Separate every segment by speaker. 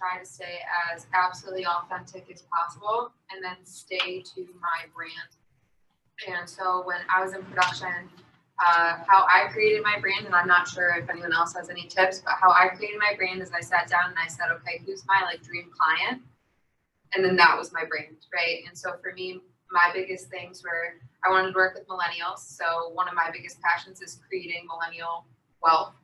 Speaker 1: try to stay as absolutely authentic as possible and then stay to my brand. And so when I was in production, how I created my brand, and I'm not sure if anyone else has any tips, but how I created my brand is I sat down and I said, okay, who's my like dream client? And then that was my brand, right? And so for me, my biggest things were I wanted to work with millennials. So one of my biggest passions is creating millennial wealth.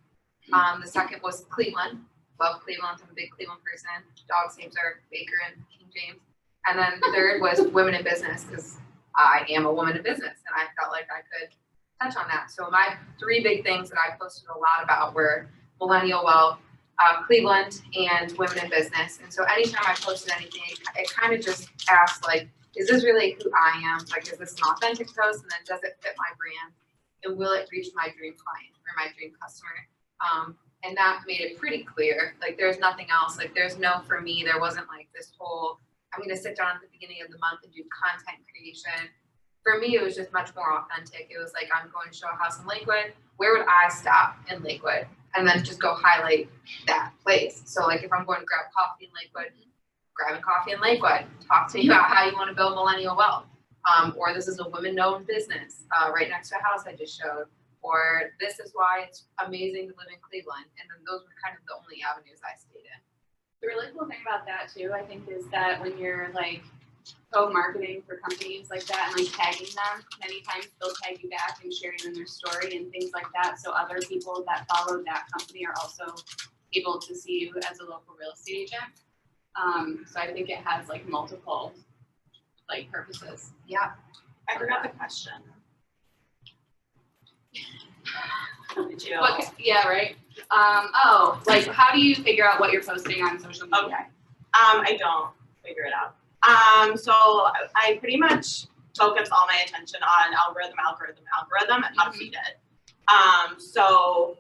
Speaker 1: The second was Cleveland. Love Cleveland. I'm a big Cleveland person. Dogs names are Baker and King James. And then the third was women in business because I am a woman in business and I felt like I could touch on that. So my 3 big things that I posted a lot about were millennial wealth, Cleveland, and women in business. And so anytime I posted anything, it kind of just asked like, is this really who I am? Like, is this an authentic post? And then does it fit my brand? And will it reach my dream client or my dream customer? And that made it pretty clear. Like, there's nothing else. Like, there's no, for me, there wasn't like this whole, I'm going to sit down at the beginning of the month and do content creation. For me, it was just much more authentic. It was like, I'm going to show a house in Lakewood. Where would I stop in Lakewood? And then just go highlight that place. So like, if I'm going to grab coffee in Lakewood, grabbing coffee in Lakewood, talk to me about how you want to build millennial wealth. Or this is a women-owned business right next to a house I just showed. Or this is why it's amazing to live in Cleveland. And then those were kind of the only avenues I stayed in.
Speaker 2: The really cool thing about that too, I think, is that when you're like co-marketing for companies like that and like tagging them, many times they'll tag you back and share you in their story and things like that. So other people that follow that company are also able to see you as a local real estate agent. So I think it has like multiple like purposes.
Speaker 1: Yeah.
Speaker 3: I forgot the question. Did you?
Speaker 2: Yeah, right. Like how do you figure out what you're posting on social media?
Speaker 3: Okay. I don't figure it out. So I pretty much focus all my attention on algorithm, and how to feed it. So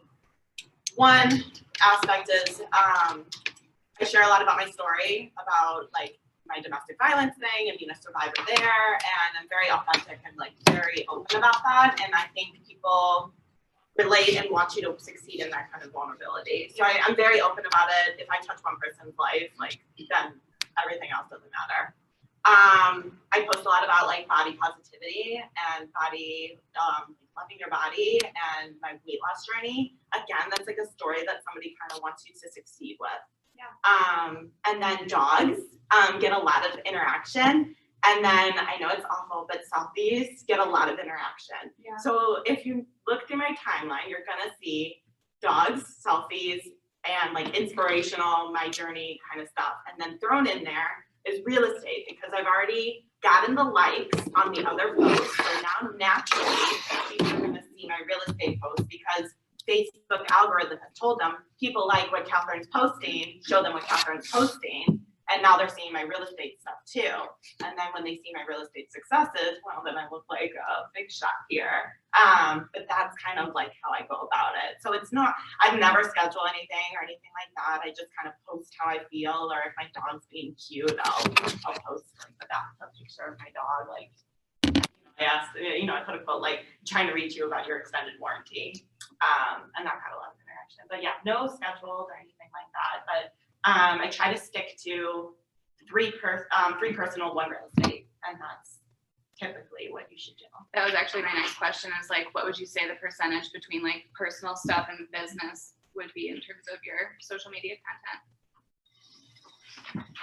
Speaker 3: one aspect is I share a lot about my story, about like my domestic violence thing and being a survivor there, and I'm very authentic and like very open about that. And I think people relate and want you to succeed in that kind of vulnerability. So I'm very open about it. If I touch one person's life, like then everything else doesn't matter. I post a lot about like body positivity and body, loving your body and my weight loss journey. Again, that's like a story that somebody kind of wants you to succeed with. Yeah. And then dogs get a lot of interaction. And then I know it's awful, but selfies get a lot of interaction. Yeah. So if you look through my timeline, you're gonna see dogs, selfies, and like inspirational, my journey kind of stuff. And then thrown in there is real estate because I've already gotten the likes on the other posts. So now naturally, people are gonna see my real estate posts because Facebook algorithm has told them people like what Catherine's posting, show them what Catherine's posting. And now they're seeing my real estate stuff too. And then when they see my real estate successes, well, then I look like a big shot here. But that's kind of like how I go about it. So it's not, I've never scheduled anything or anything like that. I just kind of post how I feel, or if my dog's being cute, I'll post like a picture of my dog. Like, I asked, I could have put like trying to reach you about your extended warranty. And that got a lot of interaction. But yeah, no scheduled or anything like that. But I try to stick to three personal, one real estate, and that's typically what you should do.
Speaker 2: That was actually my next question is like, what would you say the percentage between like personal stuff and business would be in terms of your social media content?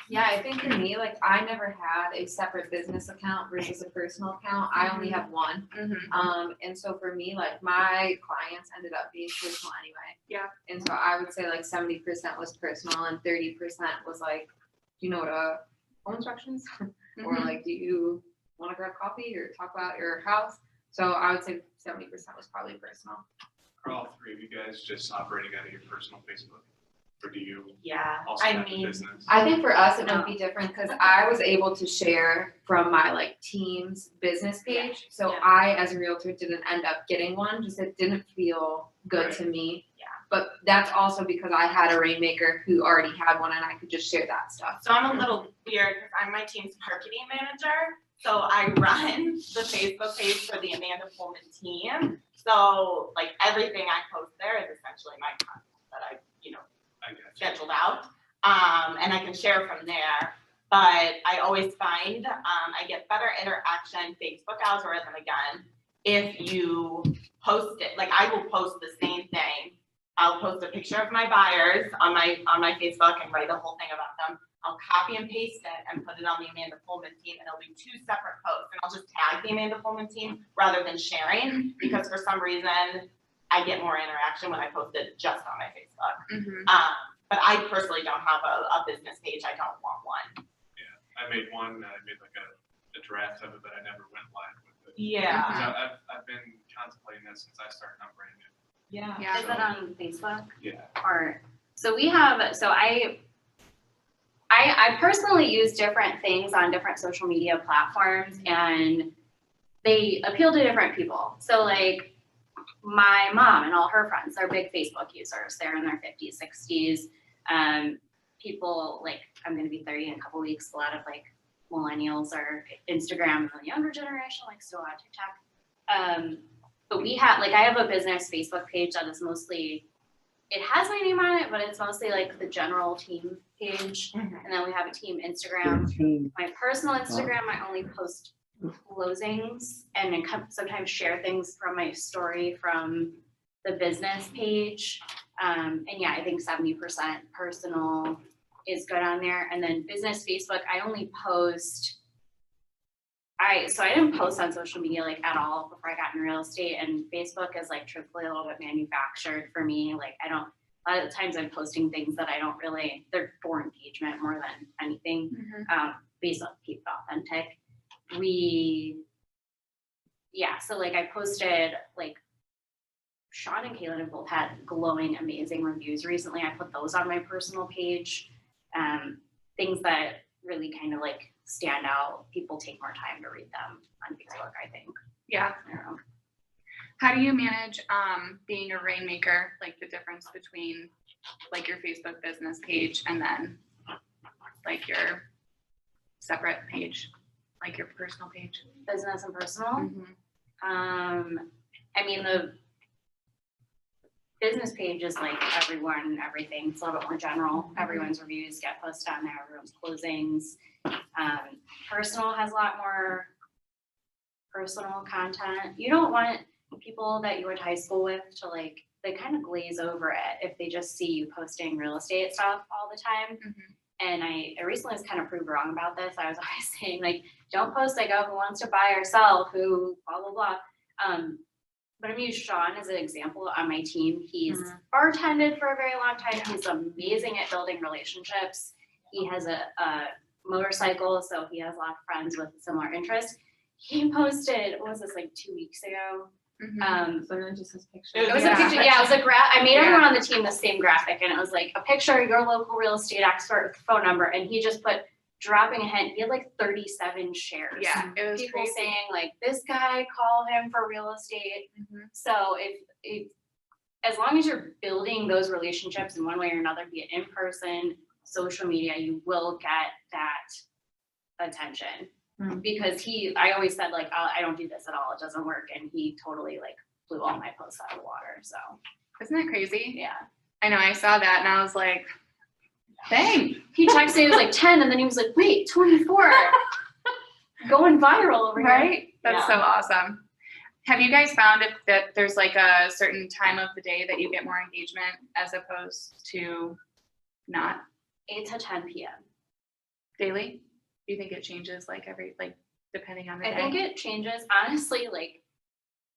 Speaker 1: Yeah, I think for me, like I never had a separate business account versus a personal account. I only have one.
Speaker 2: Mm-hmm.
Speaker 1: And so for me, like my clients ended up being personal anyway.
Speaker 2: Yeah.
Speaker 1: And so I would say like 70% was personal and 30% was like, do you know what a home instructions?
Speaker 2: Mm-hmm.
Speaker 1: Or like, do you want to grab coffee or talk about your house? So I would say 70% was probably personal.
Speaker 4: Are all 3 of you guys just operating out of your personal Facebook? Or do you also
Speaker 3: I
Speaker 4: have a
Speaker 3: mean,
Speaker 4: business?
Speaker 1: I think for us it might be different because I was able to share from my like team's business page. So
Speaker 3: Yeah.
Speaker 1: I, as a realtor, didn't end up getting one. Just it didn't feel good to me.
Speaker 3: Yeah.
Speaker 1: But that's also because I had a rainmaker who already had one and I could just share that stuff.
Speaker 3: So I'm a little weird because I'm my team's marketing manager. So I run the Facebook page for the Amanda Pullman team. So like everything I post there is essentially my content that I got scheduled out. and I can share from there. But I always find I get better interaction, Facebook algorithm again, if you post it. Like I will post the same thing. I'll post a picture of my buyers on my Facebook and write a whole thing about them. I'll copy and paste it and put it on the Amanda Pullman team, and it'll be 2 separate posts. And I'll just tag the Amanda Pullman team rather than sharing, because for some reason I get more interaction when I post it just on my Facebook. But I personally don't have a business page. I don't want one.
Speaker 4: I made one, I made like a draft of it, but I never went live with it.
Speaker 3: Yeah.
Speaker 4: So I've been contemplating that since I started out brand new.
Speaker 3: Yeah.
Speaker 2: Yeah.
Speaker 5: Is it on Facebook?
Speaker 4: Yeah.
Speaker 5: Or, so we have, so I personally use different things on different social media platforms, and they appeal to different people. So like my mom and all her friends are big Facebook users. They're in their 50s, 60s. People like, I'm gonna be 30 in a couple weeks. A lot of like millennials are Instagram, and the younger generation like still on TikTok. But we have, like, I have a business Facebook page that is mostly, it has my name on it, but it's mostly like the general team page. And then we have a team Instagram. My personal Instagram, I only post closings and then sometimes share things from my story from the business page. And yeah, I think 70% personal is good on there. And then business Facebook, I only post, so I didn't post on social media like at all before I got in real estate, and Facebook is like truthfully a little bit manufactured for me. Like a lot of the times I'm posting things that I don't really, they're for engagement more than anything. Facebook, keep it authentic. So like I posted, like Sean and Kaylin have both had glowing, amazing reviews recently. I put those on my personal page. Things that really kind of like stand out. People take more time to read them on Facebook, I think.
Speaker 2: Yeah.
Speaker 5: I don't know.
Speaker 2: How do you manage being a rainmaker, like the difference between like your Facebook business page and then like your separate page, like your personal page?
Speaker 5: Business and personal. I mean, the business page is like everyone and everything. It's a little bit more general. Everyone's reviews get posted on there, everyone's closings. Personal has a lot more personal content. You don't want people that you went to high school with to like, they kind of glaze over it if they just see you posting real estate stuff all the time. And I recently was kind of proved wrong about this. I was always saying like, don't post like, oh, who wants to buy or sell, who blah, blah, blah. But I'm gonna use Sean as an example on my team. He's bartended for a very long time. He's amazing at building relationships. He has a motorcycle, so he has a lot of friends with similar interests. He posted, what was this, like 2 weeks ago?
Speaker 1: So then just his picture.
Speaker 5: It was a picture, yeah, it was a I made everyone on the team the same graphic, and it was like a picture of your local real estate expert with phone number, and he just put, dropping a hint, he had like 37 shares.
Speaker 2: Yeah, it was
Speaker 5: People
Speaker 2: crazy.
Speaker 5: saying like, this guy, call him for real estate. So if as long as you're building those relationships in one way or another, be it in person, social media, you will get that attention. Because I always said like, I don't do this at all, it doesn't work, and he totally like blew all my posts out of the water. So
Speaker 2: Isn't that crazy?
Speaker 5: yeah.
Speaker 2: I know, I saw that and I was like, dang.
Speaker 5: He texted me, it was like 10, and then he was like, wait, 24. Going viral over here.
Speaker 2: Right? That's
Speaker 5: Yeah.
Speaker 2: so awesome. Have you guys found that there's like a certain time of the day that you get more engagement as opposed to not
Speaker 5: 8 to 10 p.m.
Speaker 2: daily? Do you think it changes like depending on the day?
Speaker 5: I think it changes. Honestly, like,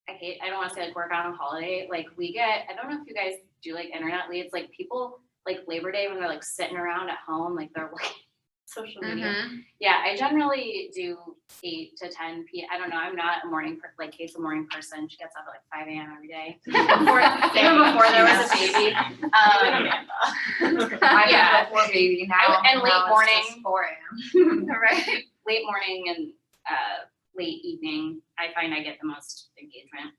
Speaker 5: I don't want to say like work on a holiday. Like we get, I don't know if you guys do like internet leads, like people like Labor Day when they're like sitting around at home, like they're looking at social media. Yeah, I generally do 8 to 10 p.m. I don't know. I'm not a morning, like Kate's a morning person. She gets up at like 5 a.m. every day. Even before there was a baby.
Speaker 1: I did before baby now.
Speaker 5: And late
Speaker 1: now
Speaker 5: morning.
Speaker 1: it's just 4 a.m.
Speaker 5: Right. Late morning and late evening, I find I get the most engagement.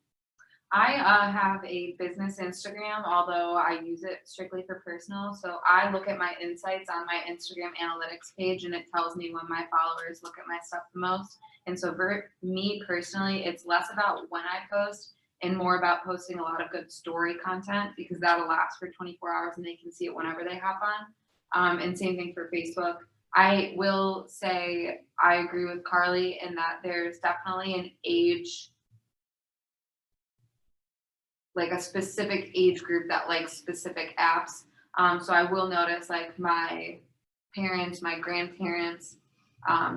Speaker 1: I have a business Instagram, although I use it strictly for personal. So I look at my insights on my Instagram analytics page, and it tells me when my followers look at my stuff the most. And so for me personally, it's less about when I post and more about posting a lot of good story content, because that'll last for 24 hours and they can see it whenever they hop on. And same thing for Facebook. I will say I agree with Carly in that there's definitely an age, like a specific age group that likes specific apps. So I will notice like my parents, my grandparents,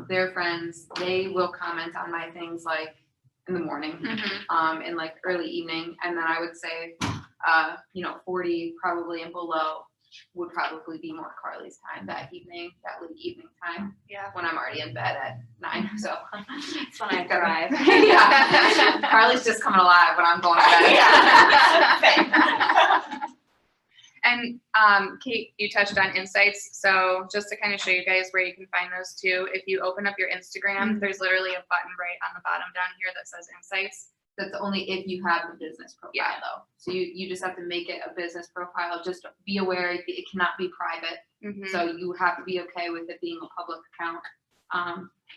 Speaker 1: their friends, they will comment on my things like in the morning, in like early evening. And then I would say, 40 probably and below would probably be more Carly's time that evening, that late evening time
Speaker 2: Yeah.
Speaker 1: when I'm already in bed at 9. So
Speaker 5: That's when I thrive.
Speaker 1: yeah. Carly's just coming alive when I'm going to bed.
Speaker 2: And Kate, you touched on insights. So just to kind of show you guys where you can find those too, if you open up your Instagram, there's literally a button right on the bottom down here that says insights.
Speaker 1: That's only if you have a business profile
Speaker 2: Yeah.
Speaker 1: though. So you just have to make it a business profile. Just be aware it cannot be private. So you have to be okay with it being a public account.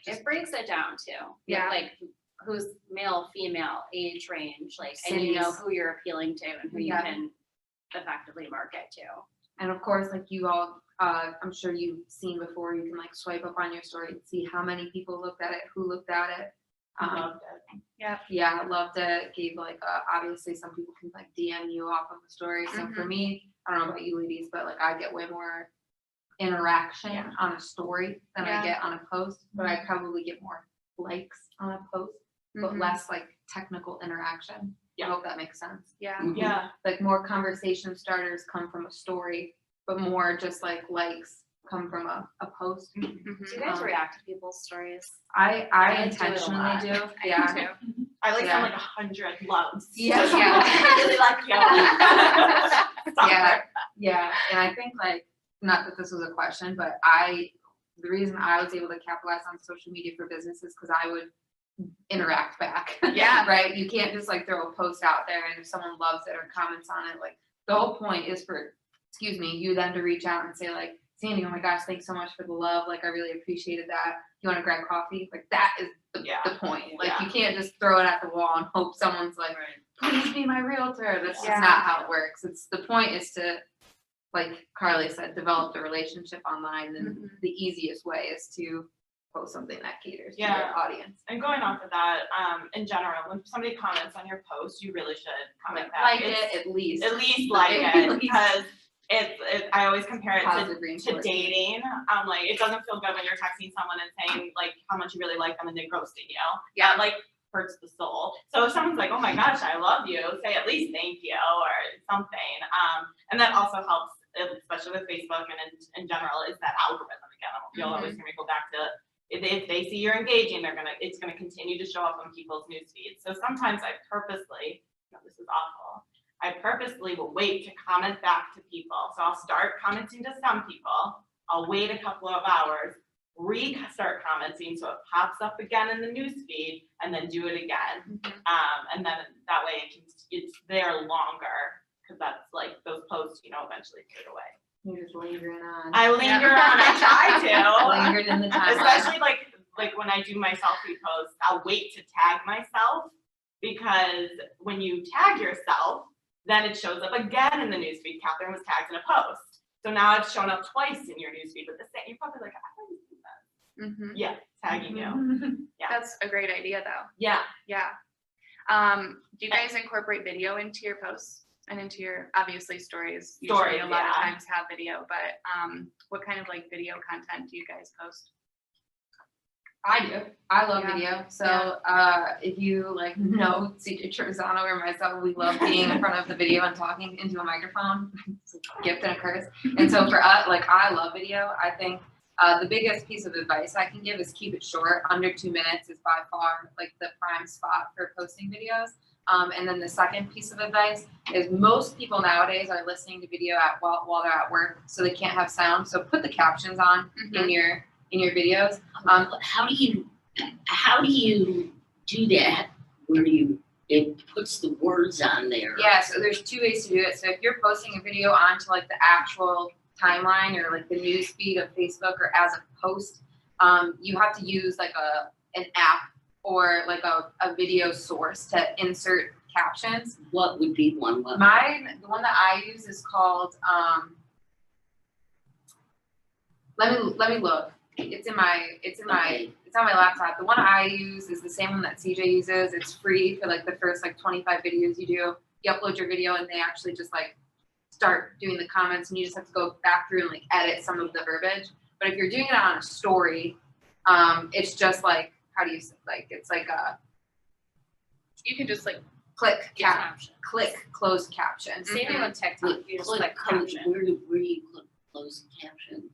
Speaker 5: It breaks it down too.
Speaker 2: Yeah.
Speaker 5: Like who's male, female, age range, like, and you know
Speaker 1: Cities.
Speaker 5: who you're appealing to and who you
Speaker 1: Yeah.
Speaker 5: can effectively market to.
Speaker 1: And of course, like you all, I'm sure you've seen before, you can like swipe up on your story and see how many people looked at it, who looked at it.
Speaker 3: Loved it.
Speaker 1: Yeah, I loved it. Gave like, obviously some people can like DM you off of the story. So for me, I don't know about you ladies, but like I get way more interaction on a story than I get on a post, but I probably get more likes on a post, but less like technical interaction. I hope that makes sense.
Speaker 2: Yeah.
Speaker 3: Yeah.
Speaker 1: Like more conversation starters come from a story, but more just like likes come from a post.
Speaker 5: Do you guys react to people's stories?
Speaker 1: I
Speaker 5: I do it a
Speaker 1: intentionally
Speaker 5: lot.
Speaker 1: do.
Speaker 2: I
Speaker 1: Yeah.
Speaker 2: do too.
Speaker 3: I like
Speaker 1: Yeah.
Speaker 3: send like 100 loves.
Speaker 1: Yeah.
Speaker 3: I really like you. Stop
Speaker 1: Yeah.
Speaker 3: there.
Speaker 1: Yeah. And I think like, not that this was a question, but the reason I was able to capitalize on social media for business is because I would interact back.
Speaker 2: Yeah.
Speaker 1: Right? You can't just like throw a post out there and if someone loves it or comments on it, like the whole point is for, you then to reach out and say like, Sandy, oh my gosh, thanks so much for the love. Like I really appreciated that. You want to grab coffee? Like that is the point. Like you can't just throw it at the wall and hope someone's like, please be my realtor. That's just not how it works. It's the point is to, like Carly said, develop the relationship online. And the easiest way is to post something that caters to your audience.
Speaker 3: And going off of that, in general, when somebody comments on your post, you really should comment back.
Speaker 1: Like it at least.
Speaker 3: At least like it,
Speaker 1: least.
Speaker 3: because I always compare it
Speaker 1: Positive
Speaker 3: to
Speaker 1: reinforcement.
Speaker 3: dating. Like it doesn't feel good when you're texting someone and saying like how much you really like them and they ghosted you. Yeah, like hurts the soul. So if someone's like, oh my gosh, I love you, say at least thank you or something. And that also helps, especially with Facebook and in general, is that algorithm again. You'll always hear me go back to if they see you're engaging, it's gonna continue to show up on people's news feeds. So sometimes I purposely, this is awful, I purposely will wait to comment back to people. So I'll start commenting to some people, I'll wait a couple of hours, start commenting so it pops up again in the news feed, and then do it again. And then that way it's there longer, because that's like those posts, eventually fade away.
Speaker 1: You're just lingering on.
Speaker 3: I linger on, I try to.
Speaker 1: Lingered in the timeline.
Speaker 3: Especially like when I do my selfie posts, I'll wait to tag myself, because when you tag yourself, then it shows up again in the newsfeed. Catherine was tagged in a post. So now it's shown up twice in your newsfeed with the same. You're probably like, I haven't seen that. Yeah, tagging you. Yeah.
Speaker 2: That's a great idea though.
Speaker 3: Yeah.
Speaker 2: Yeah. Do you guys incorporate video into your posts and into your, obviously stories? Usually a lot of times have video, but what kind of like video content do you guys post?
Speaker 1: I do. I love video. So if you like know CJ Trevisano or myself, we love being in front of the video and talking into a microphone. It's a gift and a curse. And so for us, like I love video. I think the biggest piece of advice I can give is keep it short. Under 2 minutes is by far like the prime spot for posting videos. And then the second piece of advice is most people nowadays are listening to video while they're at work, so they can't have sound. So put the captions on in your videos.
Speaker 6: How do you do that where it puts the words on there?
Speaker 1: Yeah, so there's 2 ways to do it. So if you're posting a video onto like the actual timeline or like the news feed of Facebook or as a post, you have to use like an app or like a video source to insert captions.
Speaker 6: What would be one?
Speaker 1: The one that I use is called let me look. It's on my
Speaker 6: Okay.
Speaker 1: laptop. The one I use is the same one that CJ uses. It's free for like the first like 25 videos you do. You upload your video and they actually just like start doing the comments and you just have to go back through and like edit some of the verbiage. But if you're doing it on a story, it's just like, how do you say, like, it's like a
Speaker 2: You can just like
Speaker 1: click
Speaker 5: Yeah,
Speaker 1: cap,
Speaker 5: caption.
Speaker 1: click closed caption.
Speaker 5: Same thing with TikTok, you just click caption.
Speaker 6: Where do you click closed caption?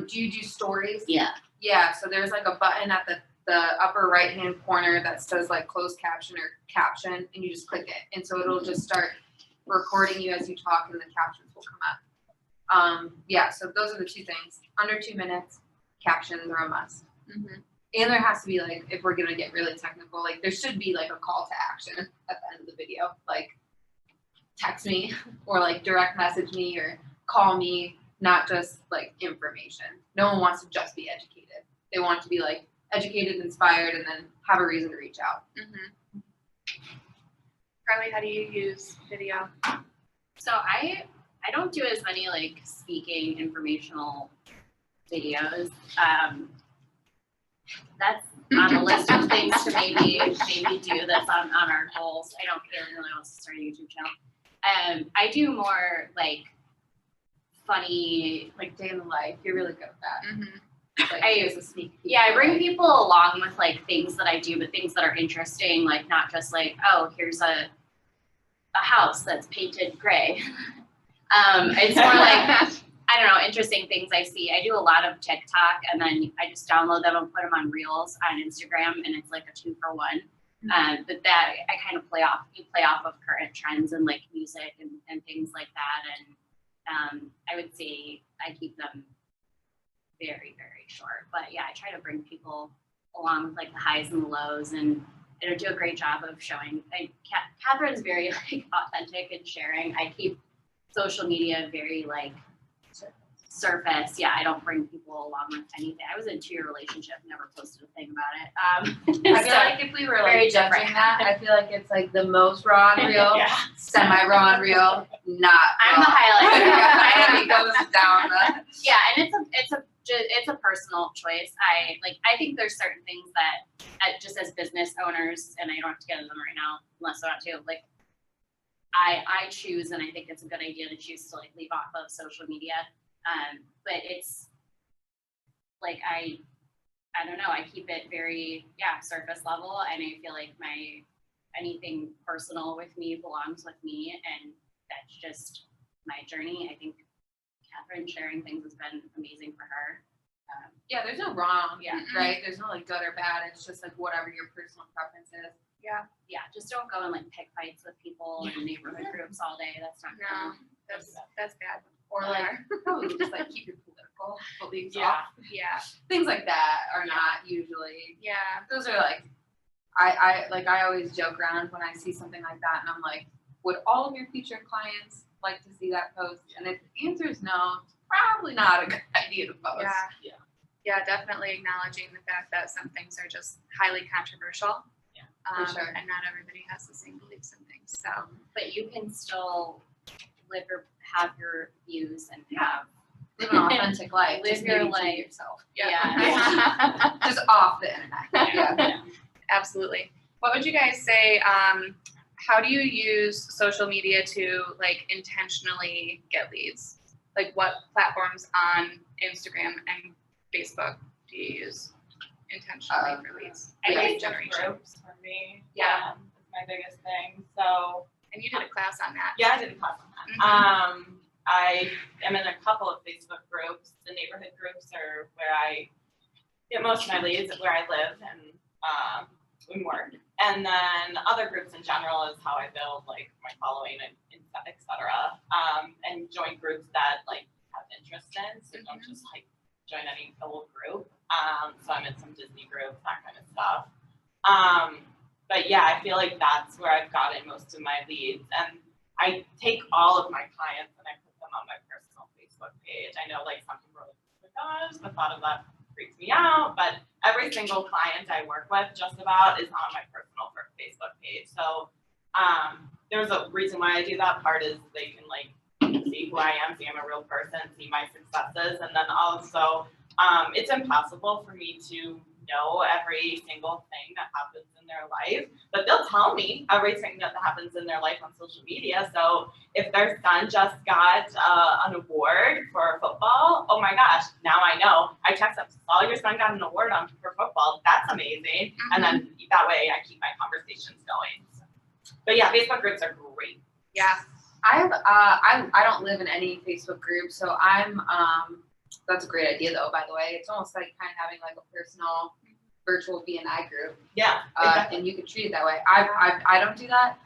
Speaker 1: Do you do stories?
Speaker 6: Yeah,
Speaker 1: Yeah, so there's like a button at the upper right hand corner that says like closed caption or caption, and you just click it, and so it'll just start recording you as you talk, and the captions will come up. Yeah, so those are the two things. Under 2 minutes, captions are a must. And there has to be like, if we're gonna get really technical, like there should be like a call to action at the end of the video, like text me or like direct message me or call me, not just like information. No one wants to just be educated. They want to be like educated, inspired, and then have a reason to reach out.
Speaker 2: Carly, how do you use video?
Speaker 5: So I don't do as many like speaking informational videos. That's on the list of things to maybe do. That's on our goals. I don't really want to start a YouTube channel. I do more like funny.
Speaker 1: Like day in the life, you're really good at that. Like,
Speaker 5: I-
Speaker 1: here's a sneak peek.
Speaker 5: Yeah, I bring people along with like things that I do, but things that are interesting, like not just like, oh, here's a house that's painted gray. It's more like, I don't know, interesting things I see. I do a lot of TikTok and then I just download them and put them on Reels on Instagram and it's like a 2-for-1. But that I kind of play off of current trends and like music and things like that. And I would say I keep them very, very short. But yeah, I try to bring people along with like the highs and the lows and I do a great job of showing. Catherine's very like authentic and sharing. I keep social media very like surface. Yeah, I don't bring people along with anything. I was in a 2-year relationship, never posted a thing about it.
Speaker 1: I feel like if we were
Speaker 5: very
Speaker 1: like judging
Speaker 5: different.
Speaker 1: that, I feel like it's like the most raw and real,
Speaker 3: Yeah.
Speaker 1: semi-raw and real, not
Speaker 5: I'm the
Speaker 1: raw.
Speaker 5: highlight.
Speaker 1: It goes down the.
Speaker 5: Yeah, and it's a personal choice. I think there's certain things that just as business owners, and I don't have to get into them right now unless I want to, like I choose and I think it's a good idea to choose to like leave off of social media. But it's like I don't know, I keep it very surface level and I feel like anything personal with me belongs with me and that's just my journey. I think Catherine sharing things has been amazing for her.
Speaker 1: Yeah, there's no wrong,
Speaker 5: Yeah.
Speaker 1: right? There's no like good or bad. It's just like whatever your personal preference is.
Speaker 5: Yeah, just don't go and like pick fights with people in neighborhood groups all day. That's not
Speaker 2: No,
Speaker 5: fun.
Speaker 2: that's bad.
Speaker 1: Or like probably just like keep your political beliefs
Speaker 3: Yeah.
Speaker 1: off.
Speaker 2: Yeah,
Speaker 1: Things like that are not usually.
Speaker 2: yeah.
Speaker 1: Those are like, I always joke around when I see something like that, and I'm like, would all of your future clients like to see that post? And if the answer is no, it's probably not a good idea to post.
Speaker 3: Yeah.
Speaker 2: Yeah, definitely acknowledging the fact that some things are just highly controversial.
Speaker 3: Yeah,
Speaker 1: for sure.
Speaker 2: And not everybody has the same beliefs and things, so.
Speaker 5: But you can still have your views and have
Speaker 1: Live an authentic life.
Speaker 5: Live
Speaker 1: just
Speaker 5: your
Speaker 1: maybe to
Speaker 5: life.
Speaker 1: yourself.
Speaker 5: Yeah.
Speaker 1: Just off the internet. Yeah.
Speaker 2: Absolutely. What would you guys say, how do you use social media to like intentionally get leads? Like what platforms on Instagram and Facebook do you use intentionally for leads?
Speaker 3: I
Speaker 1: Yeah.
Speaker 3: think just
Speaker 2: Generation.
Speaker 3: groups for me.
Speaker 2: Yeah.
Speaker 3: That's my biggest thing. So
Speaker 2: And you did a class on that.
Speaker 3: yeah, I did a class on that.
Speaker 2: Mhm.
Speaker 3: I am in a couple of Facebook groups. The neighborhood groups are where I get most of my leads, where I live and work. And then other groups in general is how I build like my following and et cetera. And join groups that like have interest in, so don't just like join any old group. So I'm in some Disney groups, that kind of stuff. But yeah, I feel like that's where I've gotten most of my leads. And I take all of my clients and I put them on my personal Facebook page. I know like some people are like, oh my gosh, the thought of that freaks me out. But every single client I work with just about is on my personal Facebook page. So there's a reason why I do that. Part is they can like can see who I am, see I'm a real person, see my successes, and then also, it's impossible for me to know every single thing that happens in their life, but they'll tell me everything that happens in their life on social media. So if their son just got an award for football, oh my gosh, now I know. I text them, oh, your son got an award for football. That's amazing. And then that way I keep my conversations going. So. But yeah, Facebook groups are great.
Speaker 1: Yeah, I have, I don't live in any Facebook group, so I'm, that's a great idea though, by the way. It's almost like kind of having like a personal virtual BNI group.
Speaker 3: Yeah.
Speaker 1: And you could treat it that way. I don't do that.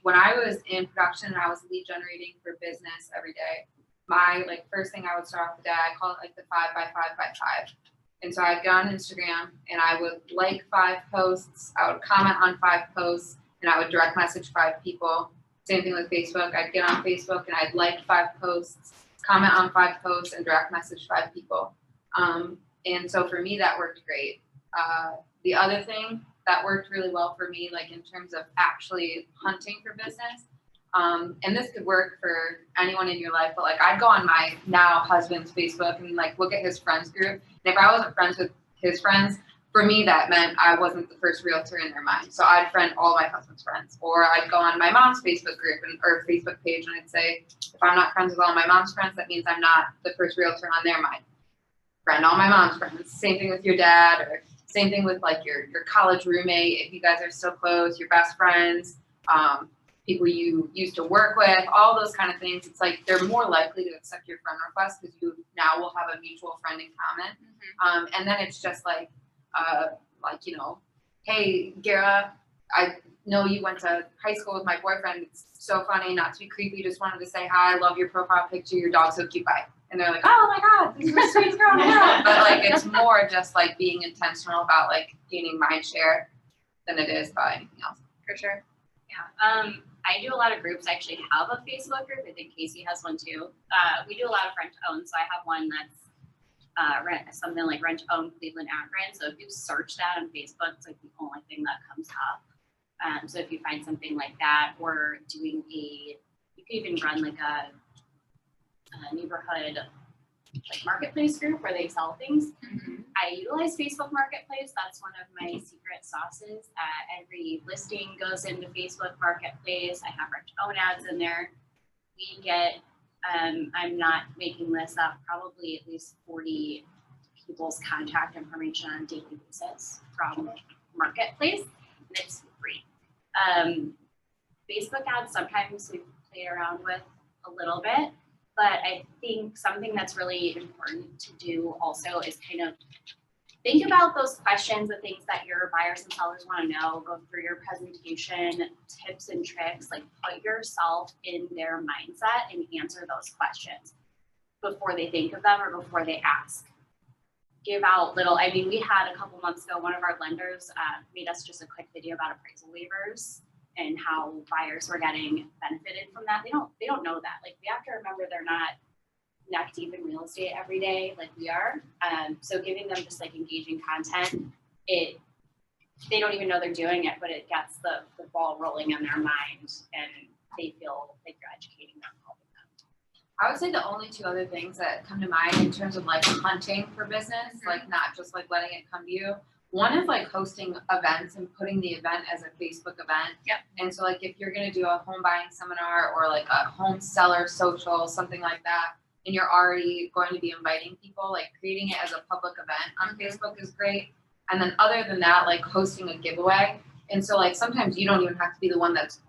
Speaker 1: When I was in production and I was lead generating for business every day, my like first thing I would start off the day, I call it like the 5 by 5 by 5. And so I'd go on Instagram and I would like 5 posts, I would comment on 5 posts, and I would direct message 5 people. Same thing with Facebook. I'd get on Facebook and I'd like 5 posts, comment on 5 posts, and direct message 5 people. And so for me, that worked great. The other thing that worked really well for me, like in terms of actually hunting for business, and this could work for anyone in your life, but like I'd go on my now husband's Facebook and like look at his friends group. And if I wasn't friends with his friends, for me that meant I wasn't the first realtor in their mind. So I'd friend all my husband's friends, or I'd go on my mom's Facebook group or Facebook page and I'd say, if I'm not friends with all my mom's friends, that means I'm not the first realtor on their mind. Friend all my mom's friends. Same thing with your dad, or same thing with like your college roommate, if you guys are still close, your best friends, people you used to work with, all those kind of things. It's like they're more likely to accept your friend request because you now will have a mutual friend in common. And then it's just like, you know, hey, Gara, I know you went to high school with my boyfriend. It's so funny, not to be creepy, just wanted to say hi. I love your profile picture. Your dog's so cute. Bye. And they're like, oh my God, this is the sweetest girl in the world. But like, it's more just like being intentional about like gaining mind share than it is about anything else.
Speaker 5: For sure. Yeah. I do a lot of groups. I actually have a Facebook group. I think Casey has one too. We do a lot of rent to own. So I have one that's something like rent to own Cleveland Akron. So if you search that on Facebook, it's like the only thing that comes up. So if you find something like that, or doing you could even run like a neighborhood like marketplace group where they sell things. I utilize Facebook Marketplace. That's one of my secret sauces. Every listing goes into Facebook Marketplace. I have rent to own ads in there. We get, I'm not making this up, probably at least 40 people's contact information on a daily basis from Marketplace, and it's free. Facebook ads, sometimes we play around with a little bit. But I think something that's really important to do also is kind of think about those questions, the things that your buyers and sellers want to know, go through your presentation, tips and tricks, like put yourself in their mindset and answer those questions before they think of them or before they ask. Give out little, I mean, we had a couple months ago, one of our lenders made us just a quick video about appraisal waivers and how buyers were getting benefited from that. They don't know that. Like, we have to remember they're not neck deep in real estate every day like we are. So giving them just like engaging content, they don't even know they're doing it, but it gets the ball rolling in their mind and they feel like you're educating them, helping them.
Speaker 1: I would say the only 2 other things that come to mind in terms of like hunting for business, like not just like letting it come to you. One is like hosting events and putting the event as a Facebook event.
Speaker 5: Yep.
Speaker 1: And so like if you're gonna do a home buying seminar or like a home seller social, something like that, and you're already going to be inviting people, like creating it as a public event on Facebook is great. And then other than that, like hosting a giveaway. And so like sometimes you don't even have to be the one that's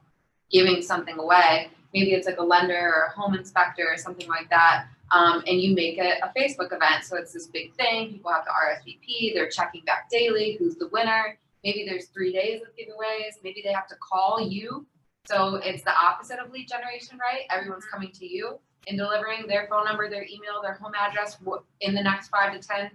Speaker 1: giving something away. Maybe it's like a lender or a home inspector or something like that. And you make it a Facebook event. So it's this big thing. People have to RSVP. They're checking back daily. Who's the winner? Maybe there's 3 days of giveaways. Maybe they have to call you. So it's the opposite of lead generation, right? Everyone's coming to you and delivering their phone number, their email, their home address. In the next 5 to 10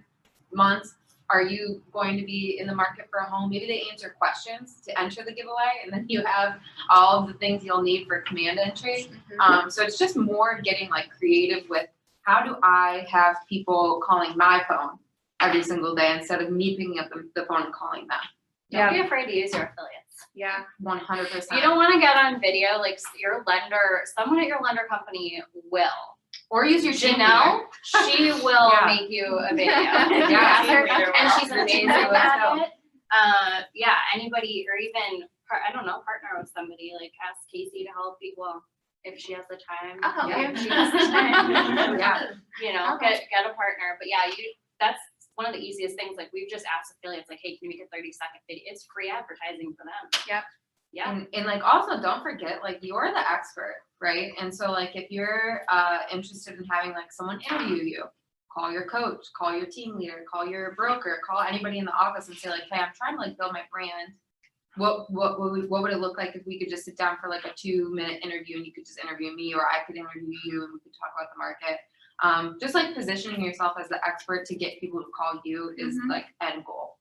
Speaker 1: months, are you going to be in the market for a home? Maybe they answer questions to enter the giveaway, and then you have all of the things you'll need for command entry. So it's just more getting like creative with how do I have people calling my phone every single day instead of me picking up the phone and calling them.
Speaker 5: Don't be afraid to use your affiliates.
Speaker 2: Yeah.
Speaker 1: 100%.
Speaker 5: If you don't want to get on video, like your lender, someone at your lender company will.
Speaker 1: Or use your team leader.
Speaker 5: Janelle, she will
Speaker 1: Yeah.
Speaker 5: make you a video.
Speaker 1: Yeah,
Speaker 5: Ask her,
Speaker 3: team leader
Speaker 5: and
Speaker 3: will.
Speaker 5: she's
Speaker 1: Your team
Speaker 5: amazing
Speaker 1: leader will
Speaker 5: at
Speaker 1: too.
Speaker 5: it. Yeah, anybody, or even, I don't know, partner with somebody, like ask Casey to help you, well, if she has the time.
Speaker 2: I'll help
Speaker 5: yeah,
Speaker 2: you.
Speaker 5: if she has the time.
Speaker 1: Yeah.
Speaker 5: You know,
Speaker 2: Okay.
Speaker 5: get a partner, but yeah, that's one of the easiest things, like we've just asked affiliates, like, hey, can you make a 30-second video? It's free advertising for them.
Speaker 2: Yep.
Speaker 5: Yeah.
Speaker 1: And like also don't forget, like you're the expert, right? And so like if you're interested in having like someone interview you, call your coach, call your team leader, call your broker, call anybody in the office and say like, hey, I'm trying to like build my brand. What would it look like if we could just sit down for like a 2-minute interview and you could just interview me, or I could interview you and we could talk about the market. Just like positioning yourself as the expert to get people to call you is
Speaker 2: Mhm.
Speaker 1: like end goal.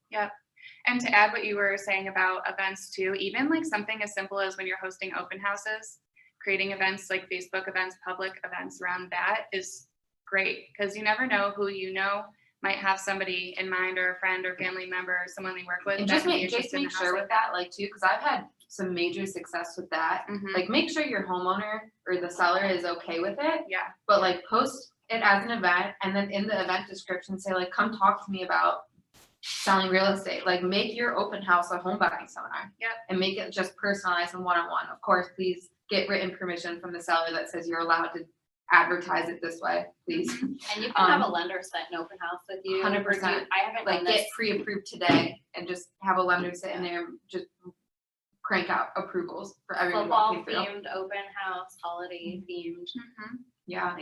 Speaker 2: And to add what you were saying about events too, even like something as simple as when you're hosting open houses, creating events like Facebook events, public events around that is great, because you never know who you know might have somebody in mind, or a friend or family member or someone they work with.
Speaker 1: And
Speaker 2: that
Speaker 1: just
Speaker 2: could be
Speaker 1: make
Speaker 2: interested in a house
Speaker 1: sure
Speaker 2: like
Speaker 1: with that, like too, because I've had some major success with that.
Speaker 2: Mhm.
Speaker 1: Like make sure your homeowner or the seller is okay with it,
Speaker 2: Yeah.
Speaker 1: but like post it as an event and then in the event description say like, come talk to me about selling real estate. Like make your open house a home buying seminar.
Speaker 2: Yep.
Speaker 1: And make it just personalized and one-on-one. Of course, please get written permission from the seller that says you're allowed to advertise it this way, please.
Speaker 5: And you can have a lender set an open house with you.
Speaker 1: 100%.
Speaker 5: review- I haven't
Speaker 1: Like
Speaker 5: done
Speaker 1: get
Speaker 5: this.
Speaker 1: pre-approved today and just have a lender sit in there and just crank out approvals for everyone
Speaker 5: Football
Speaker 1: walking through.
Speaker 5: themed open house, holiday themed,
Speaker 2: Mhm.
Speaker 1: Yeah,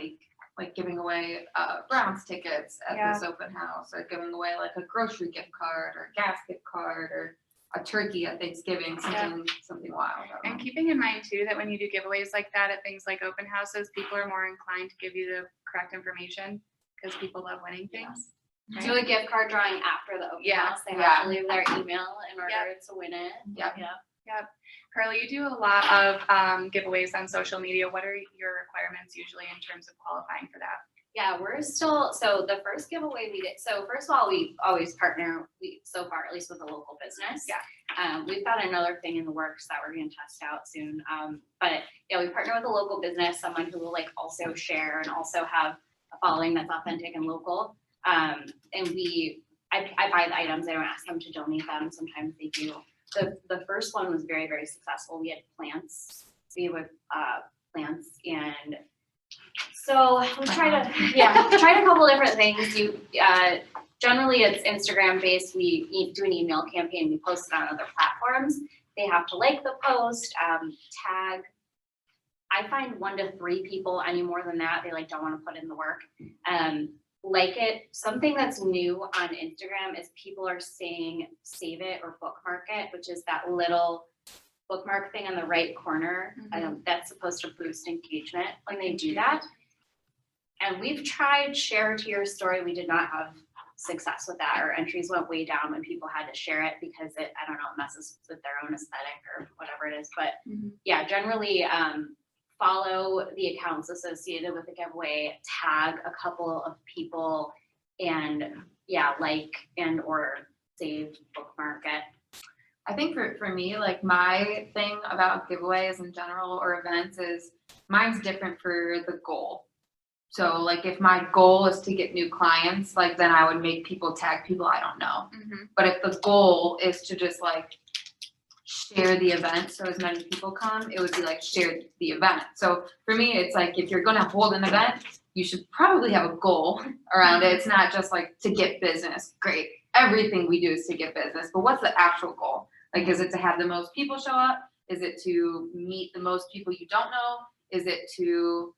Speaker 1: like giving away Browns tickets at
Speaker 2: Yeah.
Speaker 1: this open house, or giving away like a grocery gift card or a gas gift card or a turkey at Thanksgiving, something wild. I don't
Speaker 2: And
Speaker 1: know.
Speaker 2: keeping in mind too that when you do giveaways like that at things like open houses, people are more inclined to give you the correct information because people love winning things.
Speaker 5: do a gift card drawing after the open
Speaker 2: Yeah.
Speaker 5: house. They
Speaker 1: Yeah.
Speaker 5: have to leave their email in order
Speaker 2: Yep.
Speaker 5: to win it.
Speaker 1: Yep.
Speaker 5: Yeah.
Speaker 2: Carly, you do a lot of giveaways on social media. What are your requirements usually in terms of qualifying for that?
Speaker 5: Yeah, we're still, so the first giveaway we did, so first of all, we always partner, so far, at least with a local business.
Speaker 2: Yeah.
Speaker 5: We've got another thing in the works that we're gonna test out soon. But yeah, we partner with a local business, someone who will like also share and also have a following that's authentic and local. And I buy the items, I don't ask them to donate them, sometimes they do. The first one was very, very successful. We had plants, plants, and so we tried a couple different things. Generally it's Instagram based. We do an email campaign. We post it on other platforms. They have to like the post, tag. I find 1 to 3 people. Any more than that, they like don't want to put in the work. Like it. Something that's new on Instagram is people are saying save it or bookmark it, which is that little bookmark thing in the right corner. That's supposed to boost engagement when they do that. And we've tried share to your story. We did not have success with that. Our entries went way down when people had to share it because it messes with their own aesthetic or whatever it is. But yeah, generally follow the accounts associated with the giveaway, tag a couple of people, and like and or save, bookmark it.
Speaker 1: I think for me, like my thing about giveaways in general or events is mine's different for the goal. So like if my goal is to get new clients, like then I would make people tag people I don't know. But if the goal is to just like share the event so as many people come, it would be like share the event. So for me, it's like if you're gonna hold an event, you should probably have a goal around it. It's not just like to get business. Great. Everything we do is to get business, but what's the actual goal? Like, is it to have the most people show up? Is it to meet the most people you don't know? Is it to,